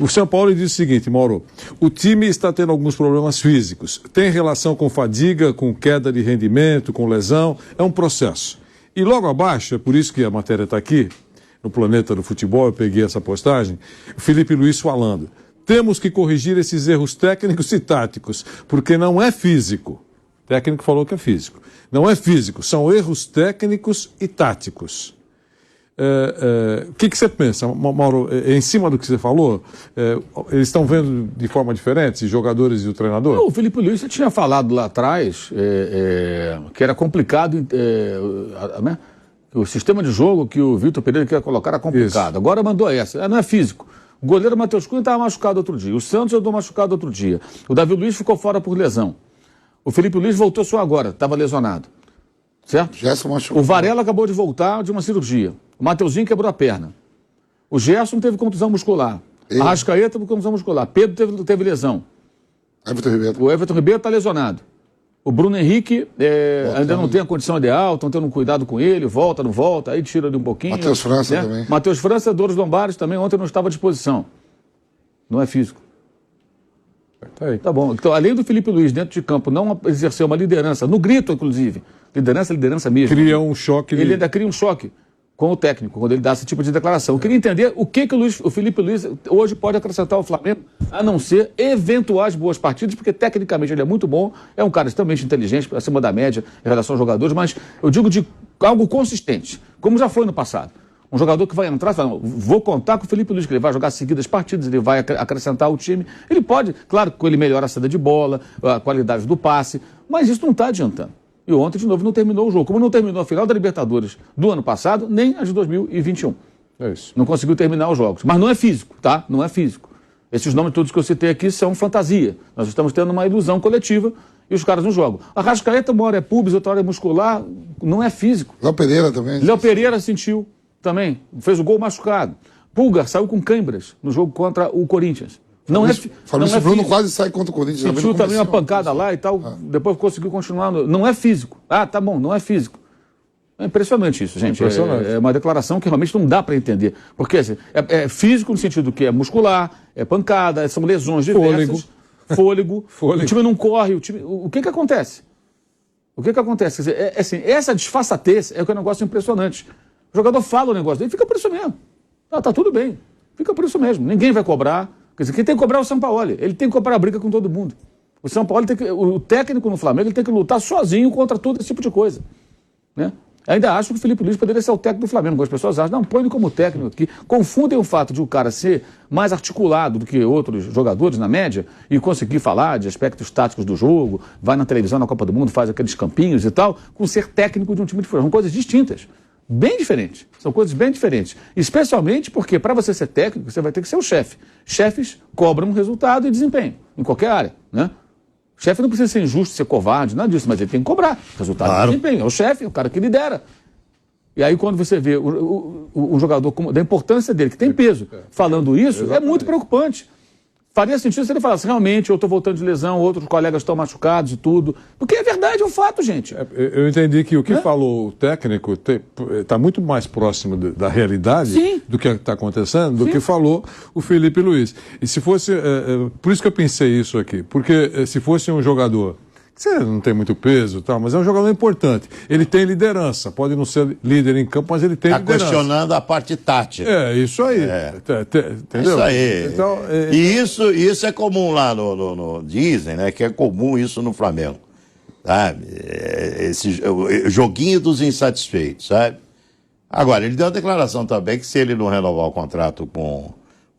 O São Paulo diz o seguinte, Mauro, o time está tendo alguns problemas físicos, tem relação com fadiga, com queda de rendimento, com lesão, é um processo. E logo abaixo, é por isso que a matéria está aqui, no Planeta do Futebol, eu peguei essa postagem, o Felipe Luiz falando, temos que corrigir esses erros técnicos e táticos, porque não é físico. O técnico falou que é físico. Não é físico, são erros técnicos e táticos. O que você pensa, Mauro, em cima do que você falou? Eles estão vendo de forma diferente, os jogadores e o treinador? Não, o Felipe Luiz já tinha falado lá atrás que era complicado, né? O sistema de jogo que o Vitor Pereira quer colocar era complicado. Isso. Agora mandou essa, não é físico. O goleiro Matheus Cunha estava machucado outro dia, o Santos andou machucado outro dia, o Davi Luiz ficou fora por lesão. O Felipe Luiz voltou só agora, estava lesionado. Certo? O Varela acabou de voltar de uma cirurgia. O Mateuzinho quebrou a perna. O Gerson teve contusão muscular. A Arrascaeta teve contusão muscular. Pedro teve lesão. O Everton Ribeiro está lesionado. O Bruno Henrique ainda não tem a condição ideal, estão tendo um cuidado com ele, volta, não volta, aí tira de um pouquinho. Matheus França também. Matheus França, dores lombares também, ontem não estava à disposição. Não é físico. Tá bom. Então, além do Felipe Luiz dentro de campo não exercer uma liderança, no grito, inclusive, liderança mesmo. Cria um choque. Ele ainda cria um choque com o técnico, quando ele dá esse tipo de declaração. Eu queria entender o que o Felipe Luiz hoje pode acrescentar ao Flamengo, a não ser eventuais boas partidas, porque tecnicamente ele é muito bom, é um cara extremamente inteligente, acima da média em relação aos jogadores, mas eu digo de algo consistente, como já foi no passado. Um jogador que vai entrar e fala, vou contar com o Felipe Luiz, que ele vai jogar seguidas partidas, ele vai acrescentar o time. Ele pode, claro que ele melhora a saída de bola, a qualidade do passe, mas isso não está adiantando. E ontem, de novo, não terminou o jogo. Como não terminou a final da Libertadores do ano passado, nem a de 2021. É isso. Não conseguiu terminar os jogos. Mas não é físico, tá? Não é físico. Esses nomes todos que eu citei aqui são fantasia. Nós estamos tendo uma ilusão coletiva e os caras não jogam. A Arrascaeta, uma hora é pubis, outra hora é muscular, não é físico. Léo Pereira também. Léo Pereira sentiu também, fez o gol machucado. Pulgar saiu com câimbras no jogo contra o Corinthians. Fabrício Bruno quase sai contra o Corinthians. Sentiu também uma pancada lá e tal, depois conseguiu continuar. Não é físico. Ah, tá bom, não é físico. É impressionante isso, gente. É uma declaração que realmente não dá para entender. Porque assim, é físico no sentido que é muscular, é pancada, são lesões diversas. Fôlego. O time não corre. O que acontece? O que acontece? Quer dizer, assim, essa disfarçatez é um negócio impressionante. O jogador fala o negócio dele, fica por isso mesmo. Tá tudo bem. Fica por isso mesmo. Ninguém vai cobrar. Quer dizer, quem tem que cobrar é o Sampaoli. Ele tem que cobrar a briga com todo mundo. O Sampaoli o técnico no Flamengo, ele tem que lutar sozinho contra todo esse tipo de coisa. Né? Ainda acho que o Felipe Luiz poderia ser o técnico do Flamengo. Algumas pessoas acham, não, põe ele como técnico aqui. Confundem o fato de o cara ser mais articulado do que outros jogadores, na média, e conseguir falar de aspectos táticos do jogo, vai na televisão, na Copa do Mundo, faz aqueles campinhos e tal, com ser técnico de um time de futebol. São coisas distintas. Bem diferentes. São coisas bem diferentes. Especialmente porque, para você ser técnico, você vai ter que ser o chefe. Chefes cobram resultado e desempenho, em qualquer área, né? O chefe não precisa ser injusto, ser covarde, nada disso, mas ele tem que cobrar resultado e desempenho. É o chefe, é o cara que lidera. E aí, quando você vê o jogador, da importância dele, que tem peso, falando isso, é muito preocupante. Faria sentido se ele falasse, realmente, eu estou voltando de lesão, outros colegas estão machucados e tudo. Porque é verdade, é um fato, gente. Eu entendi que o que falou o técnico está muito mais próximo da realidade do que está acontecendo do que falou o Felipe Luiz. E se fosse... por isso que eu pensei isso aqui. Porque se fosse um jogador... Você não tem muito peso e tal, mas é um jogador importante. Ele tem liderança, pode não ser líder em campo, mas ele tem liderança. Está questionando a parte tática. É, isso aí. Entendeu? Isso aí. Então, E isso é comum lá dizem, né, que é comum isso no Flamengo. Sabe? Esse joguinho dos insatisfeitos, sabe? Agora, ele deu uma declaração também que se ele não renovar o contrato com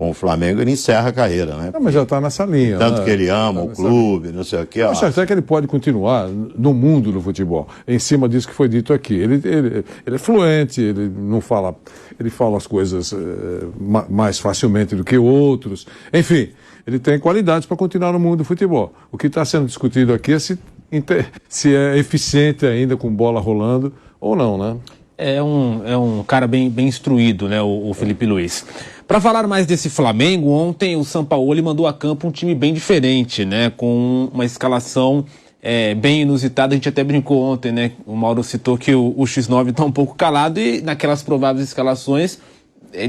o Flamengo, ele encerra a carreira, né? Não, mas já está nessa linha. Tanto que ele ama o clube, não sei o quê. Acho até que ele pode continuar no mundo do futebol, em cima disso que foi dito aqui. Ele é fluente, ele não fala... Ele fala as coisas mais facilmente do que outros. Enfim, ele tem qualidades para continuar no mundo do futebol. O que está sendo discutido aqui é se é eficiente ainda com bola rolando ou não, né? É um cara bem instruído, né, o Felipe Luiz. Para falar mais desse Flamengo, ontem o Sampaoli mandou a campo um time bem diferente, né, com uma escalação bem inusitada. A gente até brincou ontem, né, o Mauro citou que o X9 está um pouco calado e naquelas prováveis escalações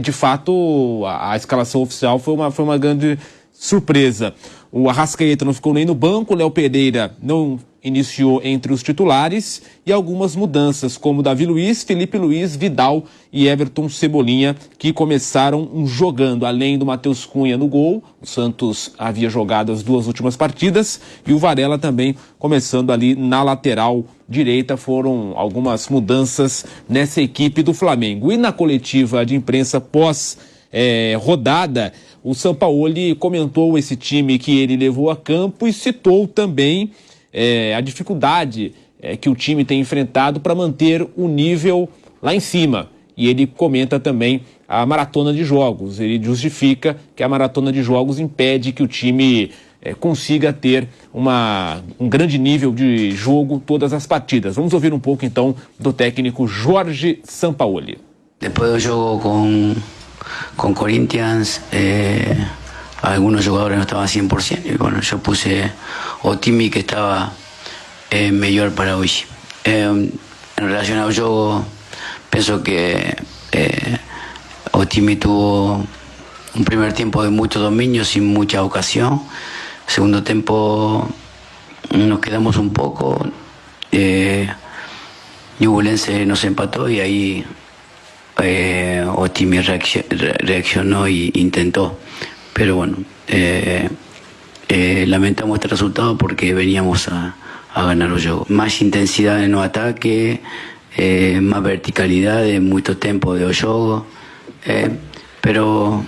de fato, a escalação oficial foi uma grande surpresa. O Arrascaeta não ficou nem no banco, o Léo Pereira não iniciou entre os titulares e algumas mudanças, como Davi Luiz, Felipe Luiz, Vidal e Everton Cebolinha, que começaram jogando. Além do Matheus Cunha no gol, o Santos havia jogado as 2 últimas partidas, e o Varela também começando ali na lateral direita. Foram algumas mudanças nessa equipe do Flamengo. E na coletiva de imprensa pós-rodada, o Sampaoli comentou esse time que ele levou a campo e citou também a dificuldade que o time tem enfrentado para manter o nível lá em cima. E ele comenta também a maratona de jogos. Ele justifica que a maratona de jogos impede que o time consiga ter um grande nível de jogo todas as partidas. Vamos ouvir um pouco então do técnico Jorge Sampaoli. Depois do jogo con Corinthians, algunos jugadores no estaban 100%, y bueno, yo puse Otimi, que estaba mejor para hoy. En relación al juego, pienso que Otimi tuvo un primer tiempo de mucho dominio sin mucha ocasión. Segundo tiempo nos quedamos un poco, Ñublense nos empató y ahí Otimi reaccionó e intentó. Pero bueno, lamentamos este resultado porque veníamos a ganar el juego. Más intensidad en el ataque, más verticalidad en mucho tiempo de juego, pero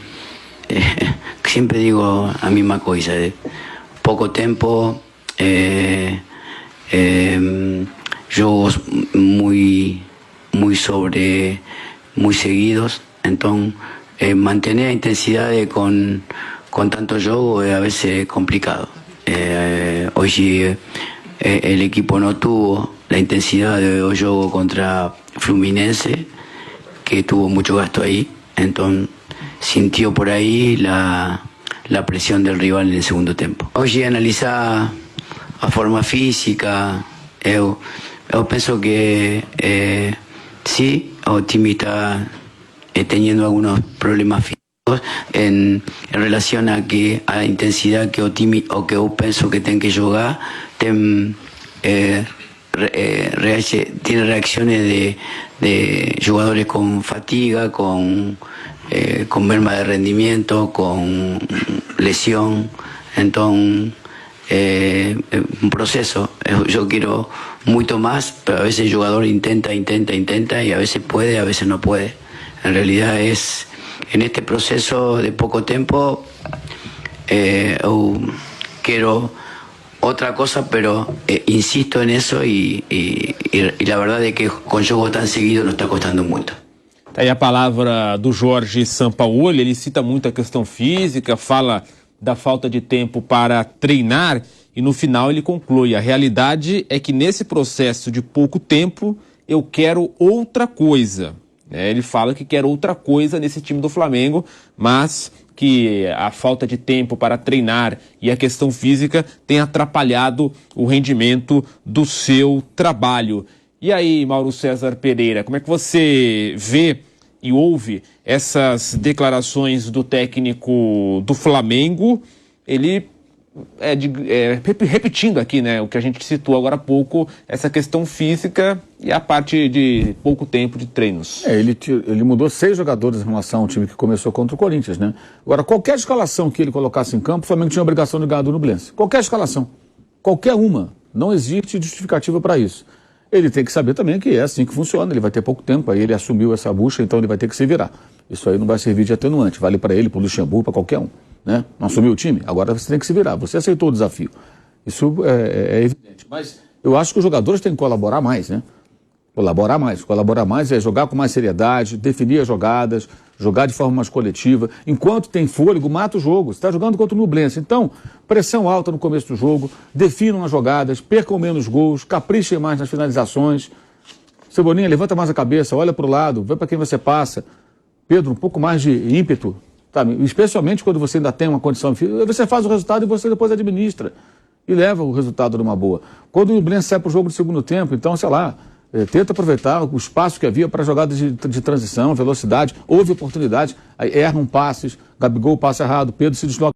siempre digo la misma cosa, poco tiempo, juegos muy seguidos, entonces mantener la intensidad con tanto juego es a veces complicado. Hoy el equipo no tuvo la intensidad de juego contra Fluminense, que tuvo mucho gasto ahí, entonces sintió por ahí la presión del rival en el segundo tiempo. Hoy analizar a forma física, yo pienso que sí, Otimi está teniendo algunos problemas físicos en relación a la intensidad que Otimi, o que yo pienso que tiene que jugar, tiene reacciones de jugadores con fatiga, con merma de rendimiento, con lesión. Entonces un proceso. Yo quiero mucho más, pero a veces el jugador intenta y a veces puede, a veces no puede. En realidad es en este proceso de poco tiempo, quiero otra cosa, pero insisto en eso y la verdad es que con juego tan seguido nos está costando mucho. Tá aí a palavra do Jorge Sampaoli. Ele cita muito a questão física, fala da falta de tempo para treinar e no final ele conclui: a realidade é que nesse processo de pouco tempo eu quero outra coisa. Ele fala que quer outra coisa nesse time do Flamengo, mas que a falta de tempo para treinar e a questão física tem atrapalhado o rendimento do seu trabalho. E aí, Mauro César Pereira, como é que você vê e ouve essas declarações do técnico do Flamengo? Ele repetindo aqui, né, o que a gente citou agora há pouco, essa questão física e a parte de pouco tempo de treinos. Ele mudou 6 jogadores em relação ao time que começou contra o Corinthians, né? Agora, qualquer escalação que ele colocasse em campo, o Flamengo tinha a obrigação de ganhar do Ñublense. Qualquer escalação. Qualquer uma. Não existe justificativa para isso. Ele tem que saber também que é assim que funciona, ele vai ter pouco tempo, aí ele assumiu essa bucha, então ele vai ter que se virar. Isso aí não vai servir de atenuante, vale para ele, para o Luxemburgo, para qualquer um. Né? Não assumiu o time? Agora você tem que se virar, você aceitou o desafio. Isso é evidente, mas eu acho que os jogadores têm que colaborar mais, né? Colaborar mais é jogar com mais seriedade, definir as jogadas, jogar de forma mais coletiva. Enquanto tem fôlego, mata o jogo. Você está jogando contra o Ñublense. Então, pressão alta no começo do jogo, definam as jogadas, percam menos gols, caprichem mais nas finalizações. Cebolinha, levanta mais a cabeça, olha para o lado, vê para quem você passa. Pedro, um pouco mais de ímpeto, sabe? Especialmente quando você ainda tem uma condição física. Você faz o resultado e você depois administra. E leva o resultado numa boa. Quando o Ñublense sai para o jogo do segundo tempo, então, sei lá, tenta aproveitar o espaço que havia para jogadas de transição, velocidade, houve oportunidade, aí erram passes, Gabigol passa errado, Pedro se desloca.